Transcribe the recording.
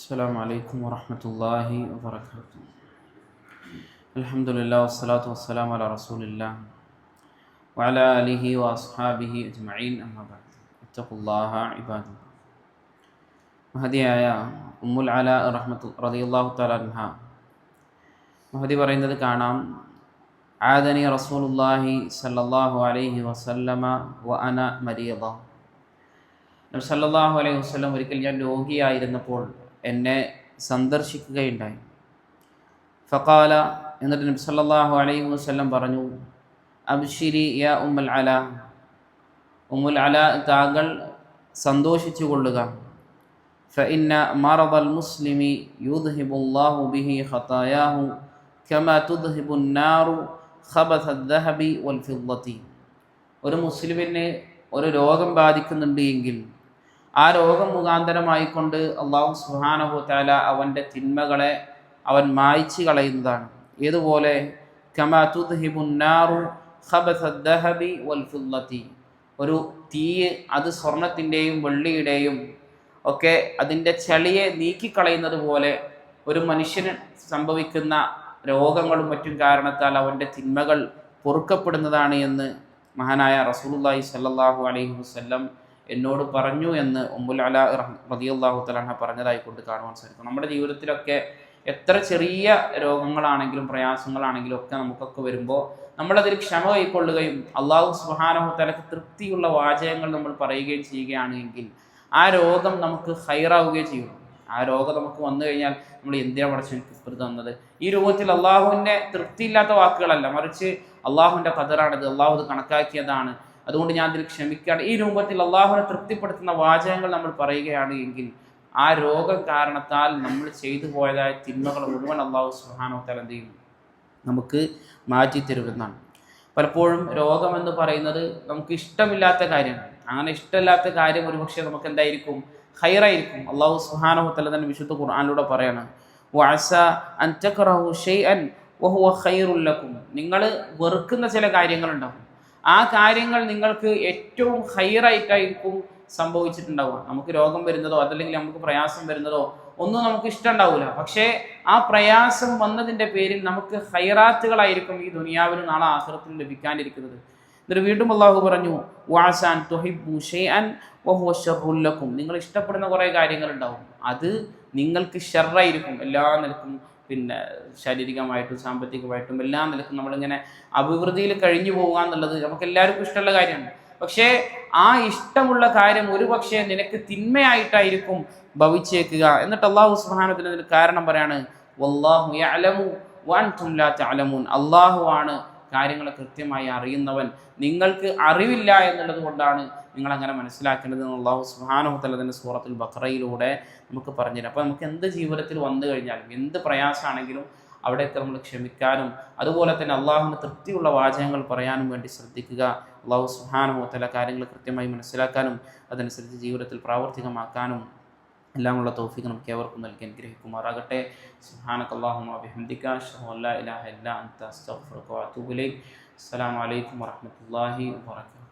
السلام عليكم ورحمة الله وبركاته. الحمد لله والصلاة والسلام على رسول الله وعلى آله وأصحابه أجمعين أما بعد اتقوا الله عباد الله. മഹദിയായ ഉമ്മുൽ അലാ റളിയല്ലാഹു തആല അൻഹ മഹദി പറയുന്നത് കാണാം, ആദനി റസൂലുള്ളാഹി സ്വല്ലല്ലാഹു അലൈഹി വസല്ലമ വ അന മരീദ. നബി സല്ലല്ലാഹു അലൈഹി വസല്ലം ഒരിക്കൽ ഞാൻ രോഗിയായിരുന്നപ്പോൾ എന്നെ സന്ദർശിക്കുകയുണ്ടായി. ഫഖാല, എന്നിട്ട് നബി സല്ലല്ലാഹു അലൈഹി വസല്ലം പറഞ്ഞു, അബ്ശിരി യാ ഉമ്മുൽ അലാ, ഉമ്മുൽ അലാ താങ്കൾ സന്തോഷിച്ചു കൊള്ളുക. ഫഇന്ന മറദൽ മുസ്ലിമി യുദ്ഹിബുല്ലാഹു ബിഹി ഖതായാഹു കമാ തുദ്ഹിബുൻ നാറു ഖബഥ ദഹബി വൽ ഫിദ്ദതി. ഒരു മുസ്ലിമിന് ഒരു രോഗം ബാധിക്കുന്നുണ്ട് എങ്കിൽ ആ രോഗം മുഖാന്തരമായിക്കൊണ്ട് അല്ലാഹു സുബ്ഹാനഹു വ തആല അവൻ്റെ തിന്മകളെ അവൻ മായ്ച്ചു കളയുന്നതാണ്. ഏതുപോലെ കമാ തുദ്ഹിബുൻ നാറു ഖബഥ ദഹബി വൽ ഫിദ്ദതി, ഒരു തീ അത് സ്വർണത്തിൻ്റെയും വെള്ളിയുടെയും ഒക്കെ അതിൻ്റെ ചളിയെ നീക്കിക്കളയുന്നത് പോലെ ഒരു മനുഷ്യന് സംഭവിക്കുന്ന രോഗങ്ങളും മറ്റും കാരണത്താൽ അവൻ്റെ തിന്മകൾ പൊറുക്കപ്പെടുന്നതാണ് എന്ന് മഹാനായ റസൂലുള്ളാഹി സ്വല്ലല്ലാഹു അലൈഹി വസല്ലം എന്നോട് പറഞ്ഞു എന്ന് ഉമ്മുൽ അലാ റളിയല്ലാഹു തആല അൻഹ പറഞ്ഞതായി കൊണ്ട് കാണുവാൻ സാധിക്കും. നമ്മുടെ ജീവിതത്തിലൊക്കെ എത്ര ചെറിയ രോഗങ്ങളാണെങ്കിലും പ്രയാസങ്ങളാണെങ്കിലും ഒക്കെ നമുക്കൊക്കെ വരുമ്പോൾ നമ്മളതിൽ ക്ഷമ കൈക്കൊള്ളുകയും അല്ലാഹു സുബ്ഹാനഹു വ തആലക്ക് തൃപ്തിയുള്ള വാചകങ്ങൾ നമ്മൾ പറയുകയും ചെയ്യുകയാണെങ്കിൽ ആ രോഗം നമുക്ക് ഹൈറാവുകയും ചെയ്യും. ആ രോഗം നമുക്ക് വന്നു കഴിഞ്ഞാൽ നമ്മൾ എന്തിനാ പടച്ചവൻ എനിക്ക് തന്നത്, ഈ രൂപത്തിൽ അള്ളാഹുവിൻ്റെ തൃപ്തിയില്ലാത്ത വാക്കുകളല്ല, മറിച്ച് അള്ളാഹുവിൻ്റെ ഖദറാണിത്, അള്ളാഹു ഇത് കണക്കാക്കിയതാണ്, അതുകൊണ്ട് ഞാൻ ഇതിൽ ക്ഷമിക്കുകയാണ്, ഈ രൂപത്തിൽ അള്ളാഹുവിനെ തൃപ്തിപ്പെടുത്തുന്ന വാചകങ്ങൾ നമ്മൾ പറയുകയാണ് എങ്കിൽ ആ രോഗം കാരണത്താൽ നമ്മൾ ചെയ്തു പോയതായ തിന്മകൾ മുഴുവൻ അള്ളാഹു സുബ്ഹാനഹു വ തആല എന്ത് ചെയ്യും, നമുക്ക് മാറ്റിത്തരുമെന്നാണ്. പലപ്പോഴും രോഗമെന്ന് പറയുന്നത് നമുക്ക് ഇഷ്ടമില്ലാത്ത കാര്യമാണ്. അങ്ങനെ ഇഷ്ടമില്ലാത്ത കാര്യം ഒരുപക്ഷെ നമുക്ക് എന്തായിരിക്കും, ഖൈറായിരിക്കും. അല്ലാഹു സുബ്ഹാനഹു വ തആല തന്നെ വിശുദ്ധ ഖുർആനിലൂടെ പറയാണ്, വഅസ അൻ തക്റഹു ഷൈഅൻ വഹുവ ഖൈറുൽ ലക്കും. നിങ്ങൾ വെറുക്കുന്ന ചില കാര്യങ്ങളുണ്ടാവും, ആ കാര്യങ്ങൾ നിങ്ങൾക്ക് ഏറ്റവും ഖൈറായിട്ടായിരിക്കും സംഭവിച്ചിട്ടുണ്ടാവുക. നമുക്ക് രോഗം വരുന്നതോ അതല്ലെങ്കിൽ നമുക്ക് പ്രയാസം വരുന്നതോ ഒന്നും നമുക്ക് ഇഷ്ടമുണ്ടാവില്ല. പക്ഷേ ആ പ്രയാസം വന്നതിൻ്റെ പേരിൽ നമുക്ക് ഖൈറാത്തുകളായിരിക്കും ഈ ദുനിയാവിലും നാളെ ആഖിറത്തിൽ ലഭിക്കാനിരിക്കുന്നത്. എന്നിട്ട് വീണ്ടും അല്ലാഹു പറഞ്ഞു, വഅസാൻ തുഹിബ്ബു ഷൈഅൻ വഹുവ ശർറുൽ ലക്കും. നിങ്ങൾ ഇഷ്ടപ്പെടുന്ന കുറേ കാര്യങ്ങളുണ്ടാവും, അത് നിങ്ങൾക്ക് ഷർറായിരിക്കും. എല്ലാ നിലക്കും, പിന്നെ ശാരീരികമായിട്ടും സാമ്പത്തികമായിട്ടും എല്ലാ നിലക്കും നമ്മളിങ്ങനെ അഭിവൃദ്ധിയിൽ കഴിഞ്ഞു പോകുക എന്നുള്ളത് നമുക്ക് എല്ലാവർക്കും ഇഷ്ടമുള്ള കാര്യമാണ്. പക്ഷേ ആ ഇഷ്ടമുള്ള കാര്യം ഒരു പക്ഷേ നിനക്ക് തിന്മയായിട്ടായിരിക്കും ഭവിച്ചേക്കുക. എന്നിട്ട് അല്ലാഹു സുബ്ഹാനഹു വ തആല ഇതിന് കാരണം പറയാണ്, വല്ലാഹു യഅലമു വഅൻതും ലാ തഅലമൂൻ. അല്ലാഹു ആണ് കാര്യങ്ങൾ കൃത്യമായി അറിയുന്നവൻ, നിങ്ങൾക്ക് അറിവില്ല എന്നുള്ളത് കൊണ്ടാണ് നിങ്ങൾ അങ്ങനെ മനസ്സിലാക്കേണ്ടത് എന്ന് അല്ലാഹു സുബ്ഹാനഹു വ തആല തന്നെ സൂറത്തുൽ ബഖറയിലൂടെ നമുക്ക് പറഞ്ഞുതരും. അപ്പോൾ നമുക്ക് എന്ത് ജീവിതത്തിൽ വന്നു കഴിഞ്ഞാലും എന്ത് പ്രയാസമാണെങ്കിലും അവിടെയൊക്കെ നമ്മൾ ക്ഷമിക്കാനും അതുപോലെ തന്നെ അള്ളാഹുവിന് തൃപ്തിയുള്ള വാചകങ്ങൾ പറയാനും വേണ്ടി ശ്രദ്ധിക്കുക. അല്ലാഹു സുബ്ഹാനഹു വ തആല കാര്യങ്ങൾ കൃത്യമായി മനസ്സിലാക്കാനും അതനുസരിച്ച് ജീവിതത്തിൽ പ്രാവർത്തികമാക്കാനും എല്ലാമുള്ള തൗഫീഖ് നമുക്ക് ഏവർക്കും നൽകി അനുഗ്രഹിക്കുമാറാകട്ടെ. സുബ്ഹാനകല്ലാഹുമ്മ വബിഹംദിക അശ്ഹദു അല്ലാ ഇലാഹ ഇല്ലാ അൻത അസ്തഗ്ഫിറുക വഅതൂബു ഇലൈക്. അസ്സലാമു അലൈക്കും വറഹ്മത്തുള്ളാഹി വബറകാതുഹു.